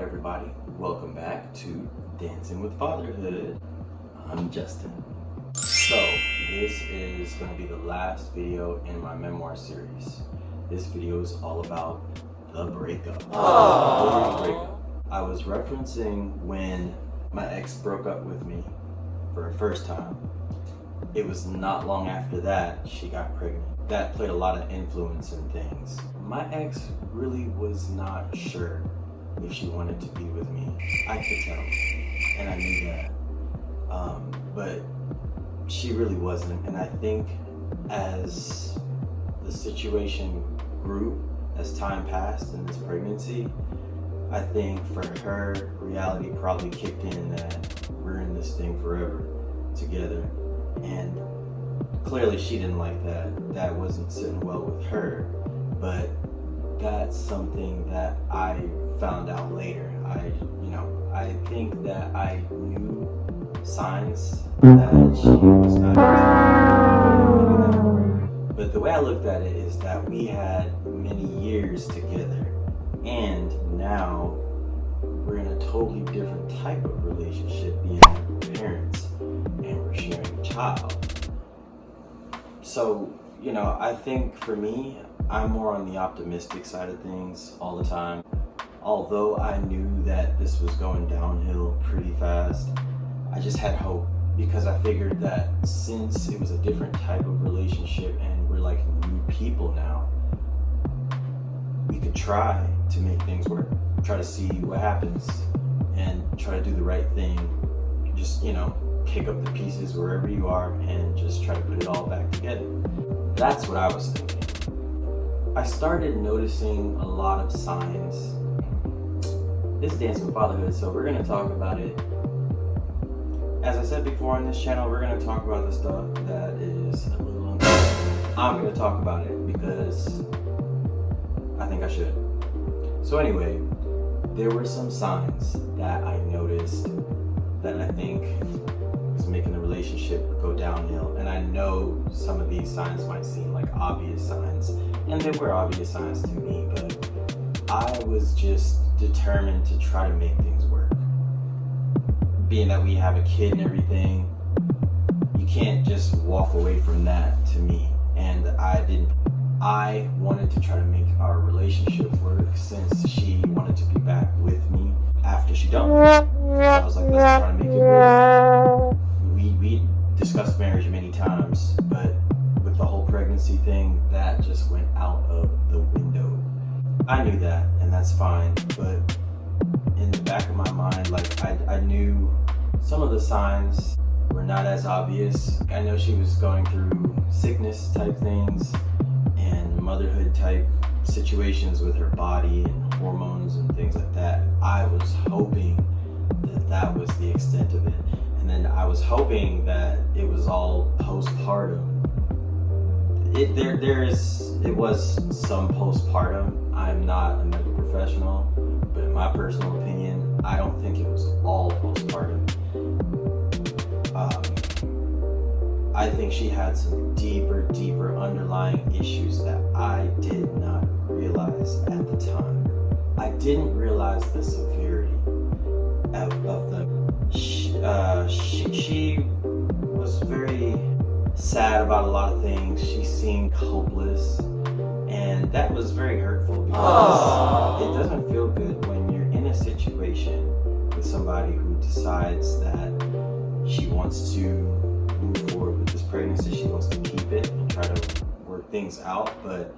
everybody, welcome back to Dancing with Fatherhood. I'm Justin. So this is going to be the last video in my memoir series. This video is all about the breakup. I was referencing when my ex broke up with me for the first time. It was not long after that she got pregnant. That played a lot of influence in things. My ex really was not sure if she wanted to be with me. I could tell, and I knew that. But she really wasn't, and I think as the situation grew, as time passed in this pregnancy, I think for her, reality probably kicked in that we're in this thing forever together. And clearly she didn't like that. That wasn't sitting well with her. But that's something that I found out later. I think that I knew signs that she was not into me. But the way I looked at it is that we had many years together, and now we're in a totally different type of relationship, being parents, and we're sharing a child. So, I think for me, I'm more on the optimistic side of things all the time. Although I knew that this was going downhill pretty fast, I just had hope, because I figured that since it was a different type of relationship and we're like new people now, we could try to make things work, try to see what happens and try to do the right thing. Just, pick up the pieces wherever you are and just try to put it all back together. That's what I was thinking. I started noticing a lot of signs. This is Dancing with Fatherhood, so we're going to talk about it. As I said before on this channel, we're going to talk about the stuff that is a little uncomfortable. I'm going to talk about it because I think I should. So anyway, there were some signs that I noticed that I think was making the relationship go downhill. And I know some of these signs might seem like obvious signs, and they were obvious signs to me, but I was just determined to try to make things work. Being that we have a kid and everything, you can't just walk away from that, to me. And I wanted to try to make our relationship work, since she wanted to be back with me after she dumped me. So I was like, let's try to make it work. We discussed marriage many times, but with the whole pregnancy thing, that just went out of the window. I knew that, and that's fine, but in the back of my mind, I knew some of the signs were not as obvious. I know she was going through sickness type things and motherhood type situations with her body and hormones and things like that. I was hoping that was the extent of it. And then I was hoping that it was all postpartum. It was some postpartum. I'm not a medical professional, but in my personal opinion, I don't think it was all postpartum. I think she had some deeper underlying issues that I did not realize at the time. I didn't realize the severity of them. She was very sad about a lot of things. She seemed hopeless, and that was very hurtful, because it doesn't feel good when you're in a situation with somebody who decides that she wants to move forward with this pregnancy. She wants to keep it and try to work things out, but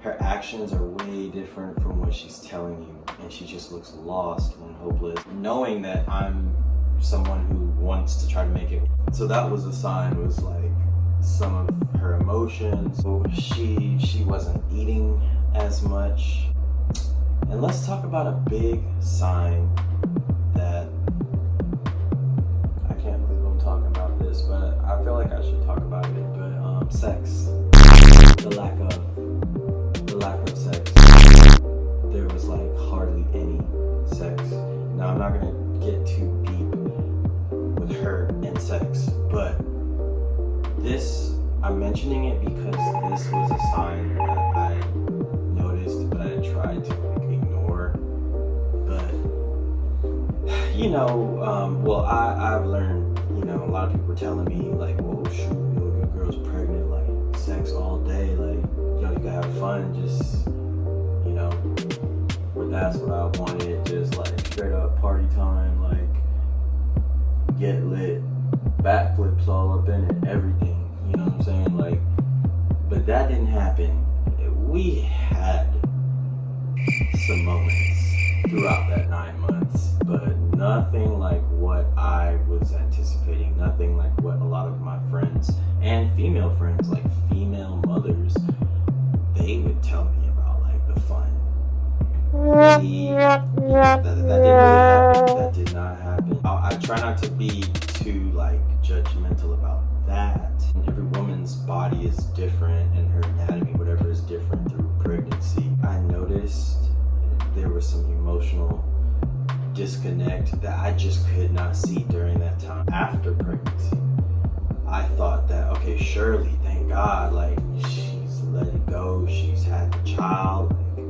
her actions are way different from what she's telling you, and she just looks lost and hopeless, knowing that I'm someone who wants to try to make it. So that was a sign, was like some of her emotions. So she wasn't eating as much. And let's talk about a big sign that, I can't believe I'm talking about this, but I feel like I should talk about it. But sex, the lack of sex. There was like hardly any sex. Now I'm not gonna get too deep with her and sex, but I'm mentioning it because this was a sign that I noticed, but I tried to ignore. But Well, I've learned, a lot of people were telling me, like, well, shoot, your girl's pregnant, like, sex all day, like, you gotta have fun, just, but that's what I wanted, just, like, straight up party time, like, get lit, backflips all up in it, everything, you know what I'm saying, like, but that didn't happen. We had some moments throughout that 9 months, but nothing like what I was anticipating, nothing like what a lot of my friends and female friends, like female mothers, they would tell me about, like, the fun. That didn't really happen. That did not happen. I try not to be too, like, judgmental about that. Every woman's body is different and her anatomy, whatever, is different through pregnancy. I noticed there was some emotional disconnect that I just could not see during that time after pregnancy. I thought that, okay, surely, thank God, like, she's let it go, she's had the child, like,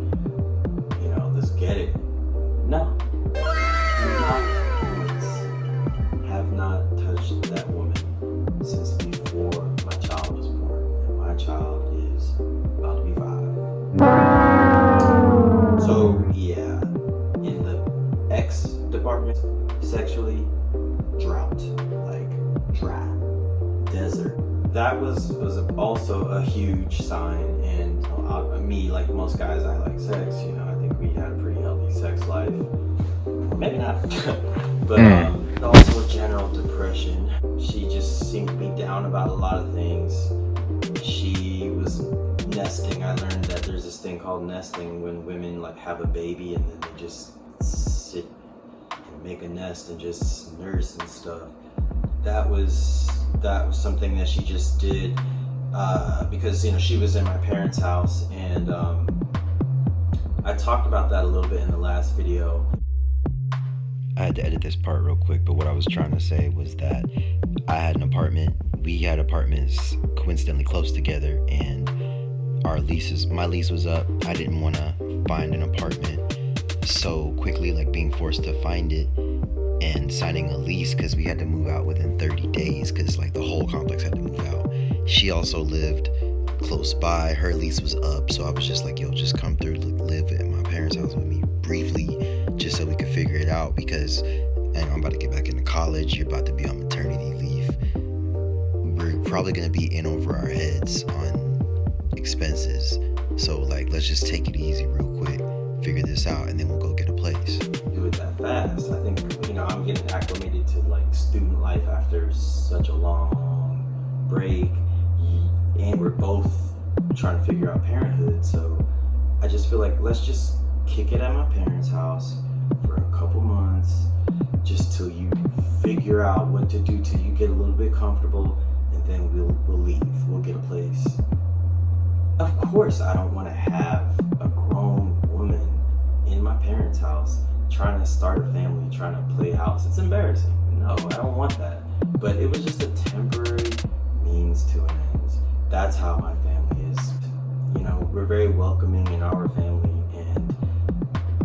let's get it. No, not once. Have not touched that woman since before my child was born, and my child is about to be 5. So yeah, in the X department, sexually, drought, like dry, desert. That was also a huge sign, and me, like most guys, I like sex, I think we had a pretty healthy sex life. Maybe not, but also general depression. She just seemed to be down about a lot of things. She was nesting. I learned that there's this thing called nesting when women, like, have a baby and then they just sit and make a nest and just nurse and stuff. That was something that she just did because she was in my parents' house, and I talked about that a little bit in the last video. I had to edit this part real quick, but what I was trying to say was that I had an apartment. We had apartments coincidentally close together, and my lease was up. I didn't want to find an apartment so quickly, like being forced to find it and signing a lease, because we had to move out within 30 days because, like, the whole complex had to move out. She also lived close by. Her lease was up, so I was just like, yo, just come through, live at my parents' house with me briefly, just so we could figure it out, because I'm about to get back into college. You're about to be on maternity leave. We're probably going to be in over our heads on expenses. So, like, let's just take it easy real quick, figure this out, and then we'll go get a place. Do it that fast. I think, I'm getting acclimated to, like, student life after such a long break, and we're both trying to figure out parenthood. So I just feel like, let's just kick it at my parents' house for a couple months, just till you figure out what to do, till you get a little bit comfortable, and then we'll leave. We'll get a place. Of course, I don't want to have a grown woman in my parents' house trying to start a family, trying to play house. It's embarrassing. No, I don't want that. But it was just a temporary means to an end. That's how my family is. We're very welcoming in our family, and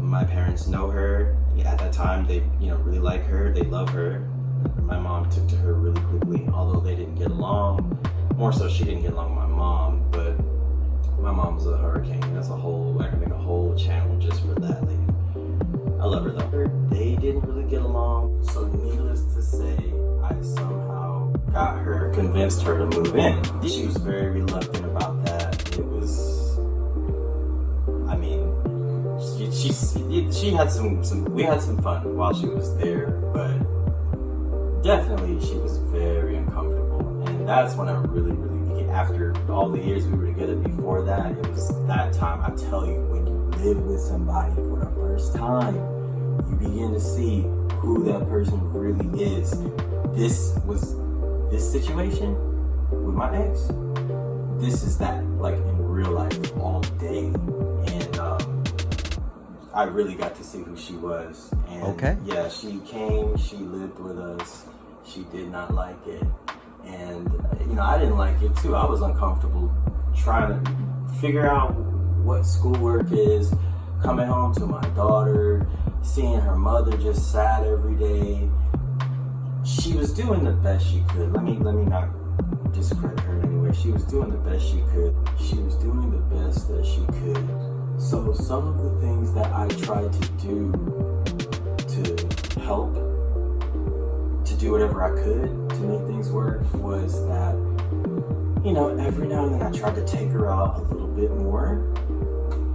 my parents know her. At that time, they, really like her. They love her. My mom took to her really quickly, although they didn't get along. More so, she didn't get along with my mom, but my mom's a hurricane. That's I can make a whole channel just for that lady. I love her though. They didn't really get along, so needless to say, I somehow got her, convinced her to move in. She was very reluctant about that. It was, she had we had some fun while she was there, but definitely she was very uncomfortable. And that's when I really began. After all the years we were together before that, it was that time. I tell you, when you live with somebody for the first time, you begin to see who that person really is. This situation with my ex, this is that, like, in real life all day. And I really got to see who she was. And okay. Yeah, she came, she lived with us. She did not like it. And, I didn't like it too. I was uncomfortable trying to figure out what schoolwork is, coming home to my daughter, seeing her mother just sad every day. She was doing the best she could. Let me not discredit her in any way. She was doing the best she could. She was doing the best that she could. So some of the things that I tried to do to help, to do whatever I could to make things work, was that, you know, every now and then I tried to take her out a little bit more.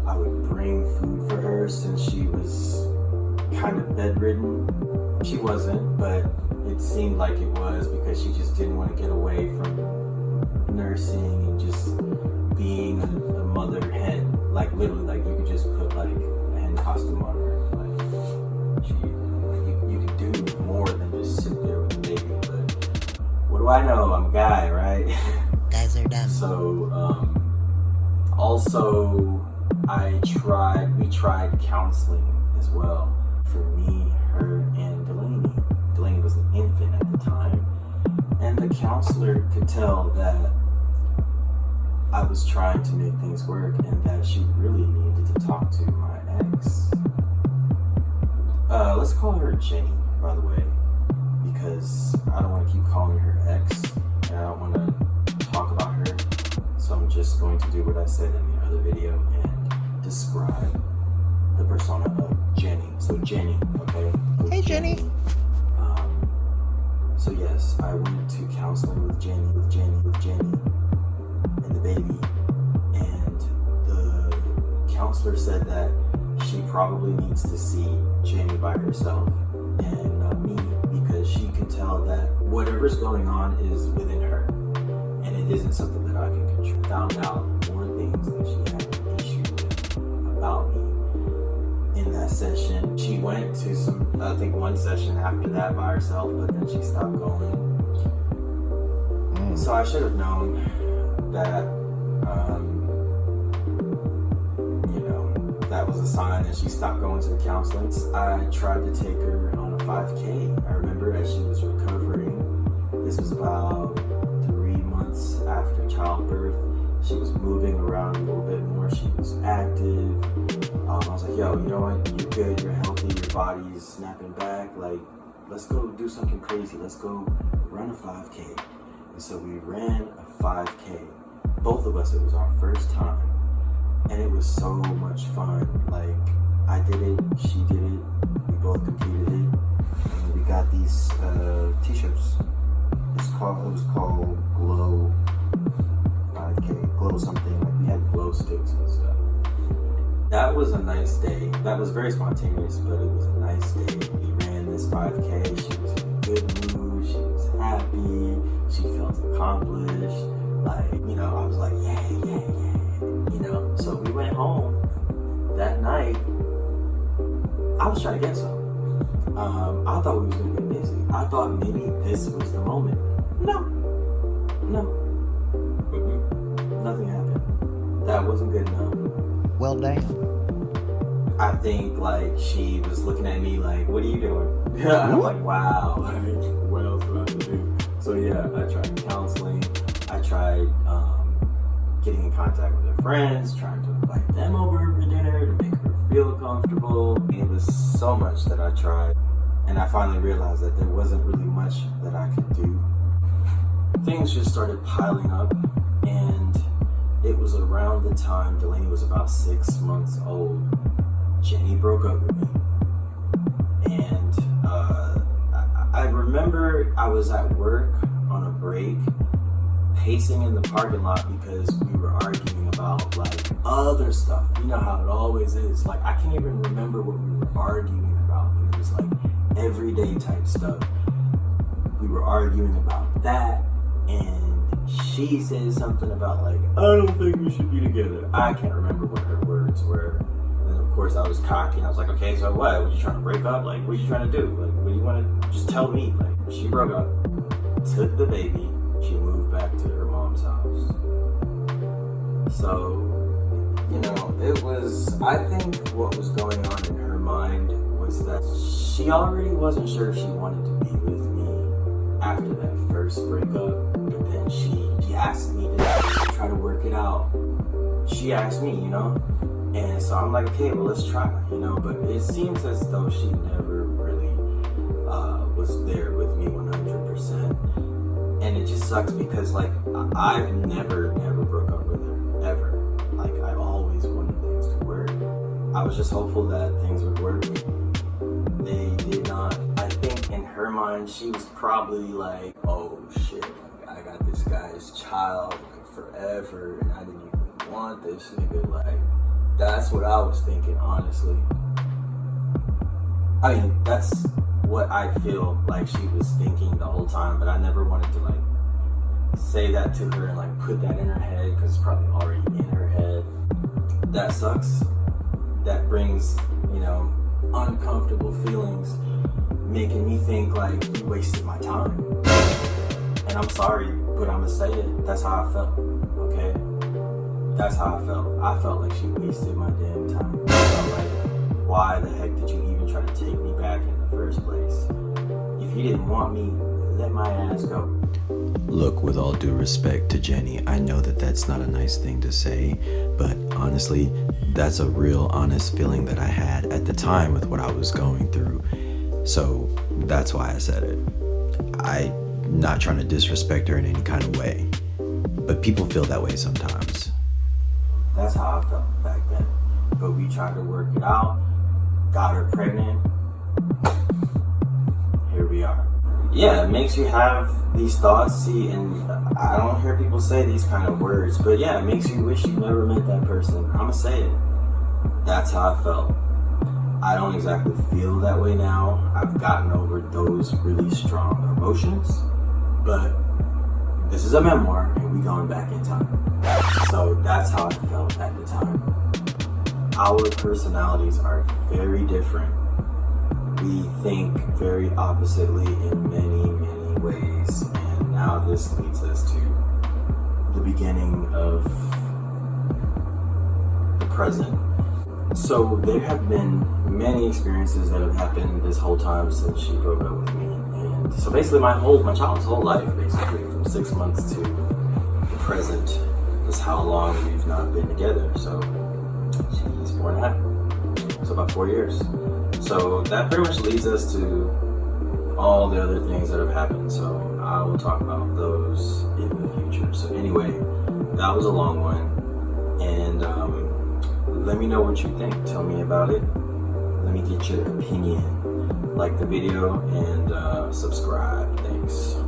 I would bring food for her since she was kind of bedridden. She wasn't, but it seemed like it was because she just didn't want to get away from nursing and just being a mother hen. Like literally, like you could just put like a hen costume on her. Like you could do more than just sit there with the baby. But what do I know? I'm a guy, right? Guys are dumb. So also we tried counseling as well for me, her, and Delaney. Delaney was an infant at the time, and the counselor could tell that I was trying to make things work and that she really needed to talk to my ex. Let's call her Jenny, by the way, because I don't want to keep calling her ex, and I don't want to talk about her, so I'm just going to do what I said in the other video and describe the persona of Jenny. So Jenny, okay? So Hey, Jenny. So yes, I went to counseling with Jenny, and the baby, and the counselor said that she probably needs to see Jenny by herself and not me, because she can tell that whatever's going on is within her, and it isn't something that I can control. Found out more things that she had an issue with about me in that session. She went to I think one session after that by herself, but then she stopped going. So I should have known that, that was a sign that she stopped going to the counseling. I tried to take her on a 5K. I remember as she was recovering. This was about 3 months after childbirth. She was moving around a little bit more. She was active. I was like, yo, you know what? You're good. You're healthy. Your body's snapping back. Like, let's go do something crazy. Let's go run a 5K. And so we ran a 5K. Both of us, it was our first time. And it was so much fun. Like, I did it. She did it. We both completed it. And we got these t-shirts. It was called Glow 5K, Glow something. Like, we had glow sticks and stuff. That was a nice day. That was very spontaneous, but it was a nice day. We ran this 5K. She was in a good mood. She was happy. She felt accomplished. Like, I was like, yeah. So we went home that night. I was trying to get some. I thought we was gonna get busy. I thought maybe this was the moment. No. Nothing happened. That wasn't good enough. Well, damn. I think like she was looking at me like, what are you doing? I'm like, wow. What else do I have to do? So yeah, I tried counseling. I tried getting in contact with her friends, trying to invite them over for dinner to make her feel comfortable. It was so much that I tried, and I finally realized that there wasn't really much that I could do. Things just started piling up, and it was around the time Delaney was about 6 months old. Jenny broke up with me, and I remember I was at work on a break, pacing in the parking lot because we were arguing about like other stuff. You know how it always is. Like, I can't even remember what we were arguing about, but it was like everyday type stuff. We were arguing about that, and she said something about like, I don't think we should be together. I can't remember what her words were. And then of course I was cocky and I was like, okay, so what? Were you trying to break up? Like, what are you trying to do? Like, what do you want to just tell me? Like, she broke up, took the baby, she moved back to her mom's house. So, it was, I think what was going on in her mind was that she already wasn't sure if she wanted to be with me after that first breakup. But then she asked me to try to work it out. She asked me, And so I'm like, okay, well, let's try, you know. But it seems as though she never really was there with me 100%. And it just sucks because, like, I've never broke up with her, ever. Like, I always wanted things to work. I was just hopeful that things would work. They did not. I think in her mind, she was probably like, oh shit, like, I got this guy's child, like, forever, and I didn't even want this nigga. Like, that's what I was thinking, honestly. I mean, that's what I feel like she was thinking the whole time, but I never wanted to, like, say that to her and, like, put that in her head, because it's probably already in her head. That sucks. That brings, you know, uncomfortable feelings, making me think like you wasted my time. And I'm sorry, but I'm gonna say it. That's how I felt. Okay? That's how I felt. I felt like she wasted my damn time. I felt like, why the heck did you even try to take me back in the first place? If you didn't want me, let my ass go. Look, with all due respect to Jenny, I know that that's not a nice thing to say, but honestly, that's a real honest feeling that I had at the time with what I was going through. So that's why I said it. I'm not trying to disrespect her in any kind of way, but people feel that way sometimes. That's how I felt back then. But we tried to work it out, got her pregnant. Here we are. Yeah, it makes you have these thoughts, see, and I don't hear people say these kind of words, but yeah, it makes you wish you never met that person. I'ma say it. That's how I felt. I don't exactly feel that way now. I've gotten over those really strong emotions, but this is a memoir, and we going back in time. So that's how I felt at the time. Our personalities are very different. We think very oppositely in many ways, and now this leads us to the beginning of the present. So there have been many experiences that have happened this whole time since she broke up with me, and so basically my child's whole life, basically from 6 months to the present, is how long we've not been together. So she's 4.5, so about 4 years. So that pretty much leads us to all the other things that have happened. So I will talk about those in the future. So anyway, that was a long one. And let me know what you think. Tell me about it. Let me get your opinion. Like the video and subscribe. Thanks.